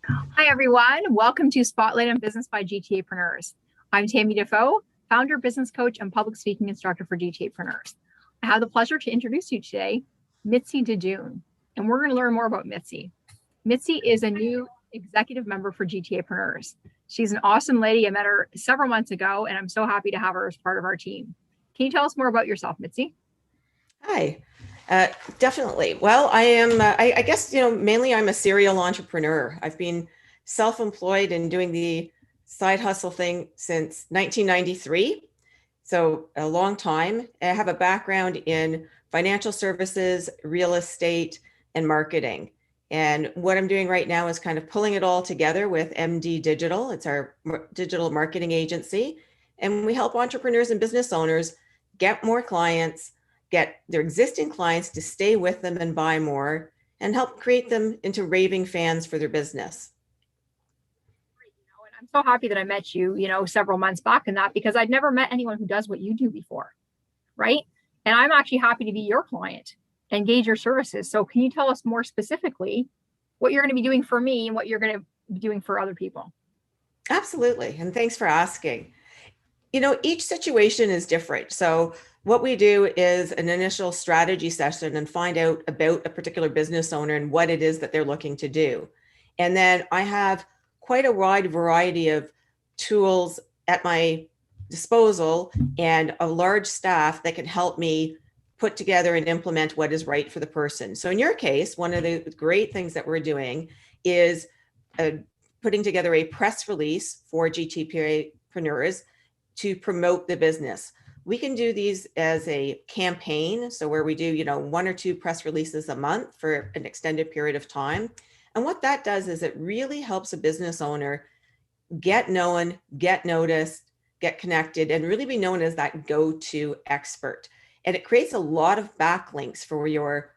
Hi, everyone. Welcome to Spotlight on Business by GTApreneurs. I'm Tammy Defoe, founder, business coach, and public speaking instructor for GTApreneurs. I have the pleasure to introduce you today, Mitzy Dadoun, and we're going to learn more about Mitzy. Mitzy is a new executive member for GTApreneurs. She's an awesome lady. I met her several months ago, and I'm so happy to have her as part of our team. Can you tell us more about yourself, Mitzy? Hi, definitely. Well, I am, I guess, mainly I'm a serial entrepreneur. I've been self-employed and doing the side hustle thing since 1993. So a long time. I have a background in financial services, real estate, and marketing. And what I'm doing right now is kind of pulling it all together with MD Digital. It's our digital marketing agency. And we help entrepreneurs and business owners get more clients, get their existing clients to stay with them and buy more, and help create them into raving fans for their business. And I'm so happy that I met you, several months back in that because I'd never met anyone who does what you do before, right? And I'm actually happy to be your client, engage your services. So can you tell us more specifically what you're going to be doing for me and what you're going to be doing for other people? Absolutely. And thanks for asking. Each situation is different. So what we do is an initial strategy session and find out about a particular business owner and what it is that they're looking to do. And then I have quite a wide variety of tools at my disposal and a large staff that can help me put together and implement what is right for the person. So in your case, one of the great things that we're doing is uh, putting together a press release for GTApreneurs to promote the business. We can do these as a campaign. So where we do, one or two press releases a month for an extended period of time. And what that does is it really helps a business owner get known, get noticed, get connected, and really be known as that go-to expert. And it creates a lot of backlinks for your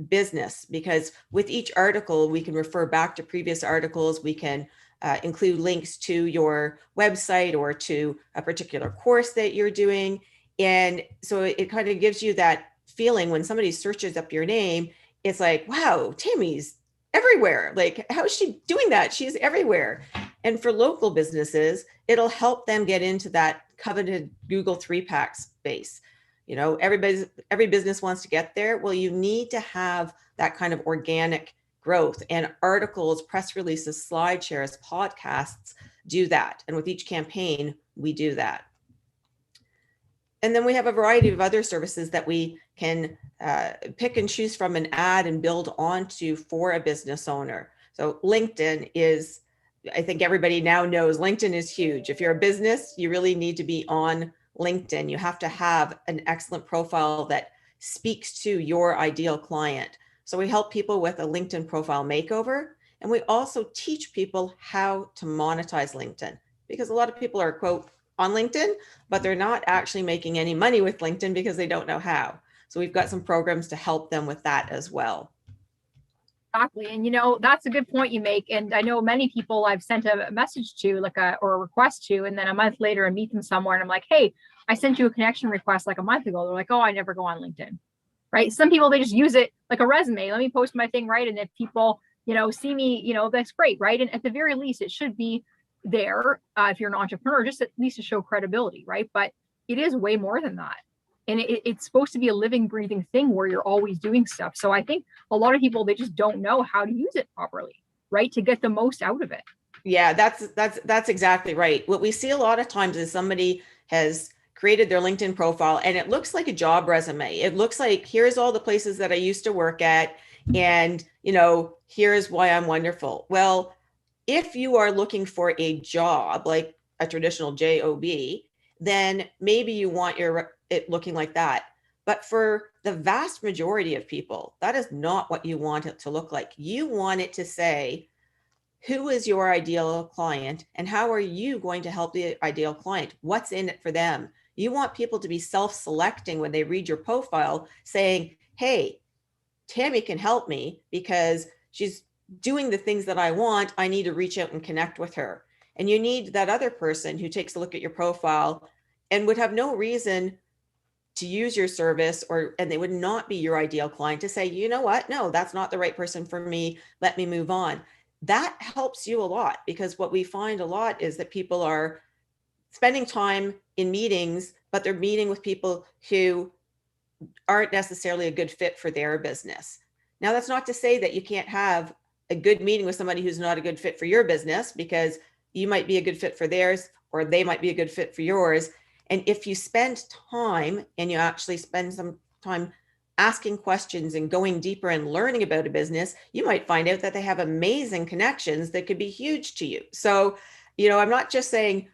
business because with each article, we can refer back to previous articles. We can include links to your website or to a particular course that you're doing. And so it kind of gives you that feeling when somebody searches up your name, it's like, wow, Tammy's everywhere. Like, how is she doing that? She's everywhere. And for local businesses, it'll help them get into that coveted Google 3-pack space. Every business wants to get there. Well, you need to have that kind of organic growth, and articles, press releases, slide shares, podcasts do that. And with each campaign, we do that. And then we have a variety of other services that we can pick and choose from and add and build onto for a business owner. So LinkedIn is, I think everybody now knows LinkedIn is huge. If you're a business, you really need to be on LinkedIn. You have to have an excellent profile that speaks to your ideal client. So we help people with a LinkedIn profile makeover. And we also teach people how to monetize LinkedIn because a lot of people are, quote, on LinkedIn, but they're not actually making any money with LinkedIn because they don't know how. So we've got some programs to help them with that as well. Exactly. And that's a good point you make. And I know many people I've sent a message to or a request to, and then a month later I meet them somewhere and I'm like, hey, I sent you a connection request like a month ago. They're like, oh, I never go on LinkedIn. Right. Some people, they just use it like a resume. Let me post my thing. Right. And if people, see me, that's great. Right. And at the very least, it should be there if you're an entrepreneur, just at least to show credibility. Right. But it is way more than that. And it's supposed to be a living, breathing thing where you're always doing stuff. So I think a lot of people, they just don't know how to use it properly, right, to get the most out of it. Yeah, that's exactly right. What we see a lot of times is somebody has created their LinkedIn profile and it looks like a job resume. It looks like here's all the places that I used to work at and, here's why I'm wonderful. Well, if you are looking for a job like a traditional job, then maybe you want it looking like that. But for the vast majority of people, that is not what you want it to look like. You want it to say, who is your ideal client and how are you going to help the ideal client? What's in it for them? You want people to be self-selecting when they read your profile saying, hey, Tammy can help me because she's doing the things that I want. I need to reach out and connect with her. And you need that other person who takes a look at your profile and would have no reason to use your service and they would not be your ideal client to say, you know what? No, that's not the right person for me. Let me move on. that helps you a lot, because what we find a lot is that people are spending time in meetings, but they're meeting with people who aren't necessarily a good fit for their business. Now, that's not to say that you can't have a good meeting with somebody who's not a good fit for your business, because you might be a good fit for theirs, or they might be a good fit for yours. And if you spend time and you actually spend some time asking questions and going deeper and learning about a business, you might find out that they have amazing connections that could be huge to you. So, I'm not just saying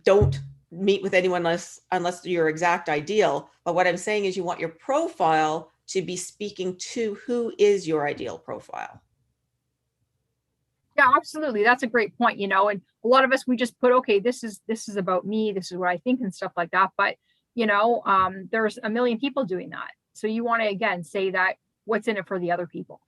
don't meet with anyone unless your exact ideal. But what I'm saying is you want your profile to be speaking to who is your ideal profile. Yeah, absolutely. That's a great point, and a lot of us, we just put, okay, this is about me, this is what I think and stuff like that. But, there's a million people doing that. So you want to, again, say that what's in it for the other people.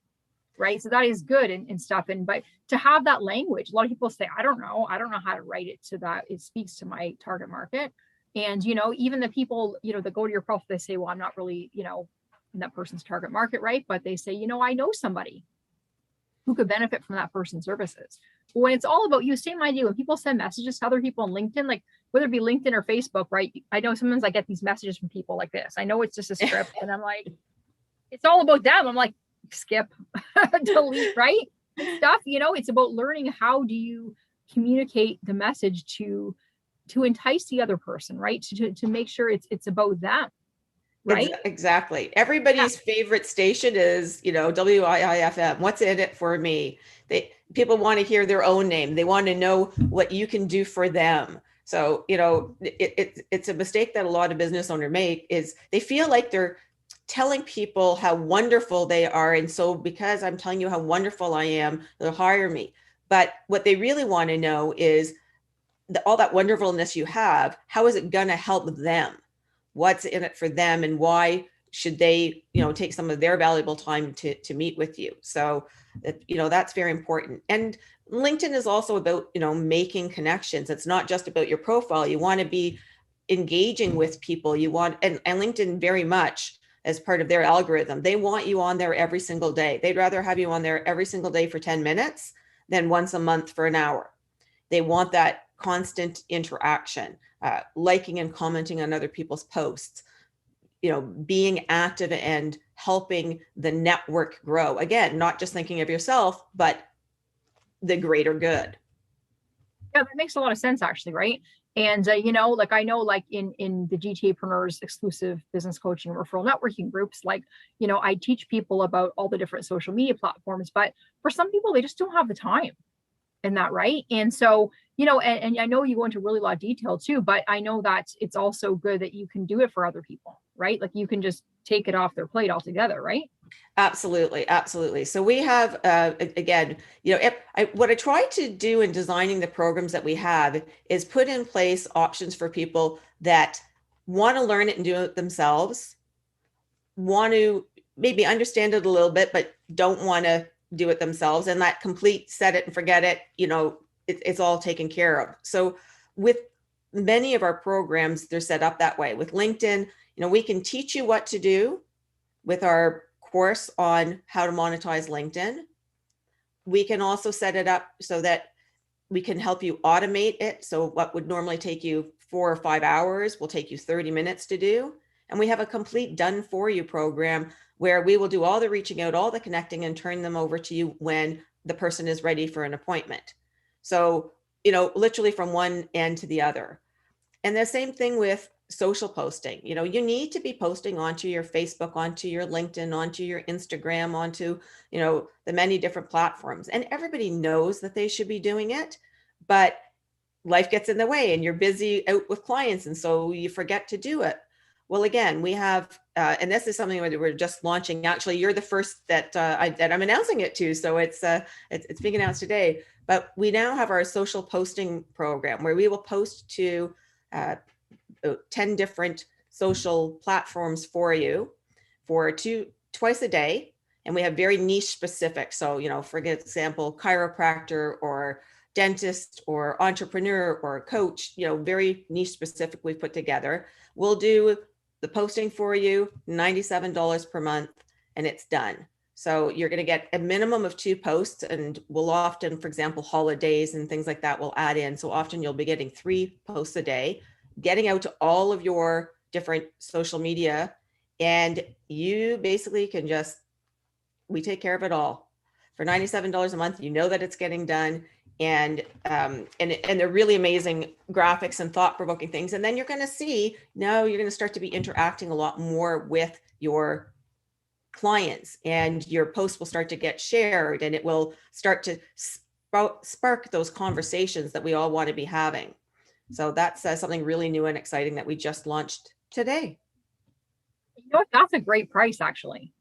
Right. So that is good and stuff. But to have that language, a lot of people say, I don't know how to write it so that it speaks to my target market. And, even the people, that go to your profile, they say, well, I'm not really, in that person's target market. Right. But they say, I know somebody who could benefit from that person's services. But when it's all about you, same idea. When people send messages to other people on LinkedIn, like whether it be LinkedIn or Facebook, right? I know sometimes I get these messages from people like this. I know it's just a script and I'm like, it's all about them. I'm like, skip, delete, right? And stuff, it's about learning how do you communicate the message to entice the other person, right? To make sure it's about them, right? Exactly. Everybody's favorite station is, WIIFM. What's in it for me? People want to hear their own name. They want to know what you can do for them. So, it's a mistake that a lot of business owners make, is they feel like they're telling people how wonderful they are. And so because I'm telling you how wonderful I am, they'll hire me. But what they really want to know is all that wonderfulness you have, how is it going to help them? What's in it for them, and why should they, take some of their valuable time to meet with you? So, that's very important. And LinkedIn is also about, making connections. It's not just about your profile. You want to be engaging with people. You want, and LinkedIn very much, as part of their algorithm, they want you on there every single day. They'd rather have you on there every single day for 10 minutes than once a month for an hour. They want that constant interaction, liking and commenting on other people's posts, being active and helping the network grow. Again, not just thinking of yourself, but the greater good. Yeah, that makes a lot of sense, actually, right? And like I know, like in the GTApreneurs exclusive business coaching referral networking groups, like I teach people about all the different social media platforms, but for some people, they just don't have the time in that, right? And so and I know you go into really a lot of detail too, but I know that it's also good that you can do it for other people, right? Like you can just take it off their plate altogether, right? Absolutely, absolutely. So we have, again, what I try to do in designing the programs that we have is put in place options for people that want to learn it and do it themselves, want to maybe understand it a little bit, but don't want to do it themselves. And that complete set it and forget it, it's all taken care of. So with many of our programs, they're set up that way. With LinkedIn, we can teach you what to do with our course on how to monetize LinkedIn. We can also set it up so that we can help you automate it. So what would normally take you 4 or 5 hours will take you 30 minutes to do. And we have a complete done for you program where we will do all the reaching out, all the connecting, and turn them over to you when the person is ready for an appointment. So, literally from one end to the other. And the same thing with social posting. You need to be posting onto your Facebook, onto your LinkedIn, onto your Instagram, onto, the many different platforms. And everybody knows that they should be doing it, but life gets in the way and you're busy out with clients. And so you forget to do it. Well, again, we have, and this is something that we're just launching. Actually, you're the first that I'm announcing it to. So it's being announced today. But we now have our social posting program where we will post to 10 different social platforms for you for twice a day. And we have very niche specific. So, for example, chiropractor or dentist or entrepreneur or coach, very niche specific we've put together. We'll do the posting for you, $97 per month, and it's done. So you're going to get a minimum of 2 posts, and we'll often, for example, holidays and things like that will add in. So often you'll be getting 3 posts a day, getting out to all of your different social media, and you basically can just, we take care of it all. For $97 a month, you know that it's getting done. And they're really amazing graphics and thought-provoking things. And then you're going to see, now you're going to start to be interacting a lot more with your clients, and your posts will start to get shared, and it will start to spark those conversations that we all want to be having. So that's something really new and exciting that we just launched today. You know what? That's a great price, actually.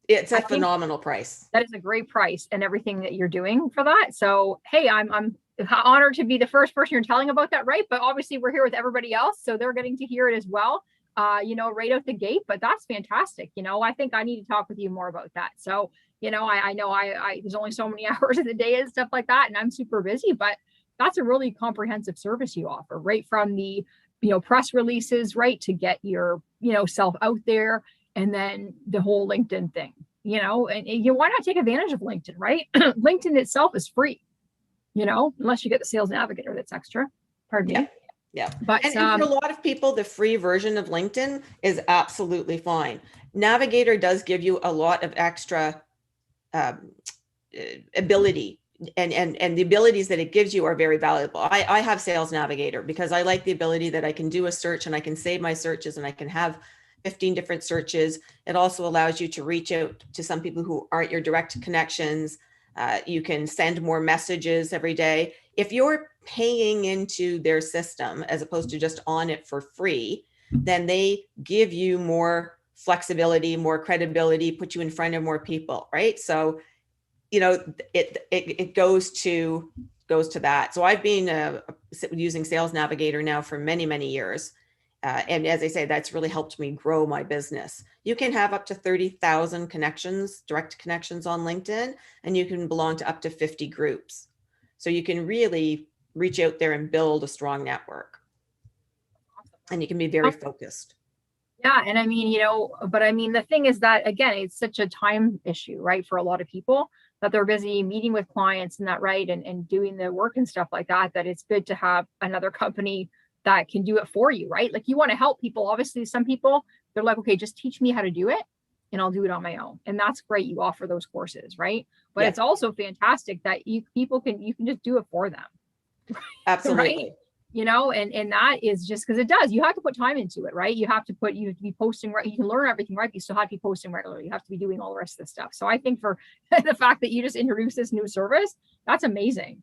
It's a phenomenal price. That is a great price, and everything that you're doing for that. So, hey, I'm honored to be the first person you're telling about that, right? But obviously we're here with everybody else, so they're getting to hear it as well. Right out the gate, but that's fantastic. I think I need to talk with you more about that. So, I know there's only so many hours in the day and stuff like that, and I'm super busy, but that's a really comprehensive service you offer, right from the, press releases, right, to get your, self out there, and then the whole LinkedIn thing, and why not take advantage of LinkedIn, right? LinkedIn itself is free, unless you get the sales navigator that's extra. Pardon me. Yeah. But and for a lot of people, the free version of LinkedIn is absolutely fine. Navigator does give you a lot of extra ability, and the abilities that it gives you are very valuable. I have Sales Navigator because I like the ability that I can do a search and I can save my searches and I can have 15 different searches. It also allows you to reach out to some people who aren't your direct connections. You can send more messages every day. If you're paying into their system as opposed to just on it for free, then they give you more flexibility, more credibility, put you in front of more people, right? So, it goes to that. So I've been using Sales Navigator now for many, many years. And as I say, that's really helped me grow my business. You can have up to 30,000 connections, direct connections on LinkedIn, and you can belong to up to 50 groups. So you can really reach out there and build a strong network. And you can be very focused. Yeah. And the thing is that, again, it's such a time issue, right? For a lot of people that they're busy meeting with clients and that, right. And doing the work and stuff like that, that it's good to have another company that can do it for you, right? Like you want to help people. Obviously, some people, they're like, okay, just teach me how to do it and I'll do it on my own. And that's great. You offer those courses, right? But It's also fantastic that you can just do it for them. Absolutely. Right? And that is just because it does. You have to put time into it, right? You have to be posting, right? You can learn everything, right? But you still have to be posting regularly. You have to be doing all the rest of this stuff. So I think for the fact that you just introduced this new service, that's amazing.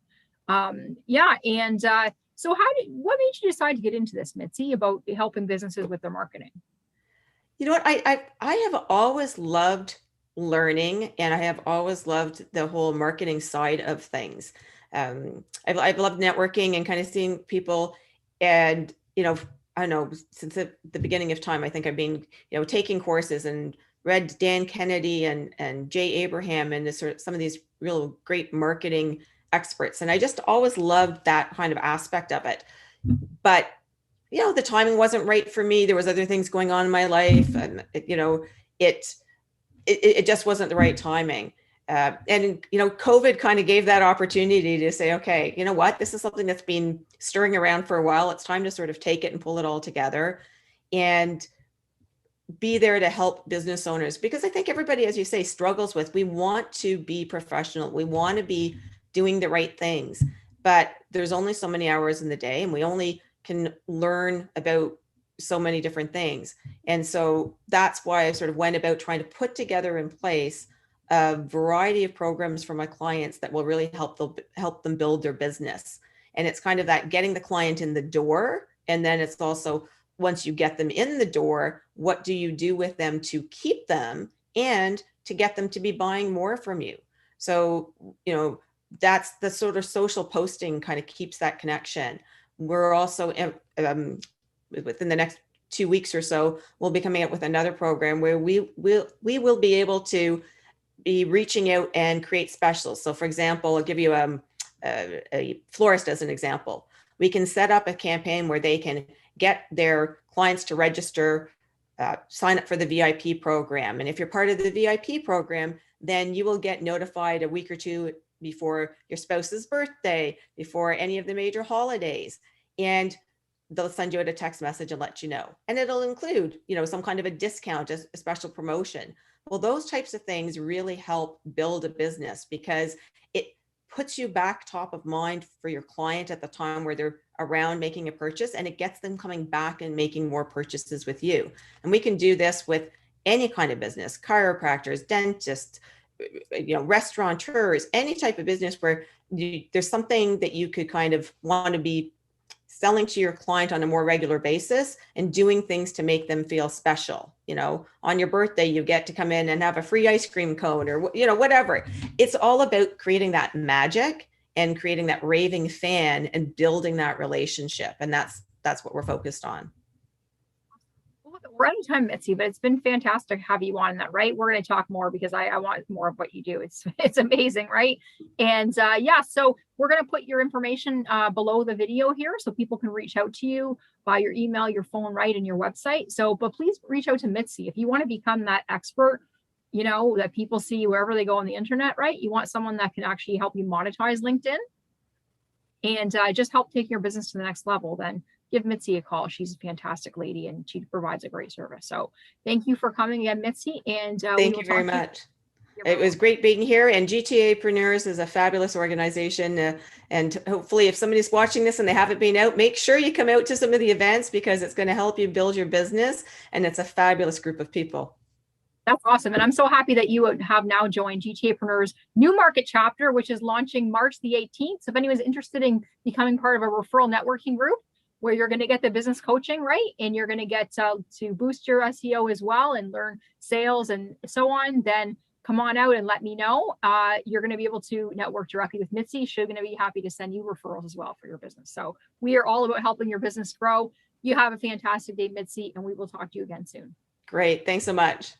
So what made you decide to get into this, Mitzy, about helping businesses with their marketing? You know what? I have always loved learning, and I have always loved the whole marketing side of things. I've loved networking and kind of seeing people, and I don't know, since the beginning of time, I think I've been taking courses and read Dan Kennedy and Jay Abraham and some of these real great marketing experts, and I just always loved that kind of aspect of it. But the timing wasn't right for me. There was other things going on in my life, and it just wasn't the right timing. And COVID kind of gave that opportunity to say, okay, you know what, this is something that's been stirring around for a while. It's time to sort of take it and pull it all together and be there to help business owners, because I think everybody, as you say, struggles with, we want to be professional. We want to be doing the right things, but there's only so many hours in the day, and we only can learn about so many different things. And so that's why I sort of went about trying to put together in place a variety of programs for my clients that will really help them build their business. And it's kind of that getting the client in the door. And then it's also, once you get them in the door, what do you do with them to keep them and to get them to be buying more from you? So, that's the sort of social posting kind of keeps that connection. We're also within the next 2 weeks or so, we'll be coming up with another program where we will be able to be reaching out and create specials. So for example, I'll give you a florist as an example. We can set up a campaign where they can get their clients to register, sign up for the VIP program. And if you're part of the VIP program, then you will get notified a week or two before your spouse's birthday, before any of the major holidays. And they'll send you out a text message and let you know. And it'll include, some kind of a discount, a special promotion. Well, those types of things really help build a business because it puts you back top of mind for your client at the time where they're around making a purchase, and it gets them coming back and making more purchases with you. And we can do this with any kind of business, chiropractors, dentists, restaurateurs, any type of business where there's something that you could kind of want to be selling to your client on a more regular basis and doing things to make them feel special. On your birthday, you get to come in and have a free ice cream cone or, whatever. It's all about creating that magic and creating that raving fan and building that relationship. And that's what we're focused on. We're out of time, Mitzy, but it's been fantastic to have you on that, right? We're going to talk more because I want more of what you do. It's amazing, right? And so we're going to put your information below the video here so people can reach out to you by your email, your phone, right, and your website. But please reach out to Mitzy if you want to become that expert, that people see wherever they go on the internet, right? You want someone that can actually help you monetize LinkedIn and just help take your business to the next level. Then give Mitzy a call. She's a fantastic lady and she provides a great service. So thank you for coming again, Mitzy. And thank you very much. It was great being here. And GTApreneurs is a fabulous organization. And hopefully if somebody's watching this and they haven't been out, make sure you come out to some of the events because it's going to help you build your business. And it's a fabulous group of people. That's awesome. And I'm so happy that you have now joined GTApreneurs New Market chapter, which is launching March the 18th. So if anyone's interested in becoming part of a referral networking group, where you're going to get the business coaching, right? And you're going to get to boost your SEO as well and learn sales and so on, then come on out and let me know. You're going to be able to network directly with Mitzy. She's going to be happy to send you referrals as well for your business. So we are all about helping your business grow. You have a fantastic day, Mitzy, and we will talk to you again soon. Great. Thanks so much.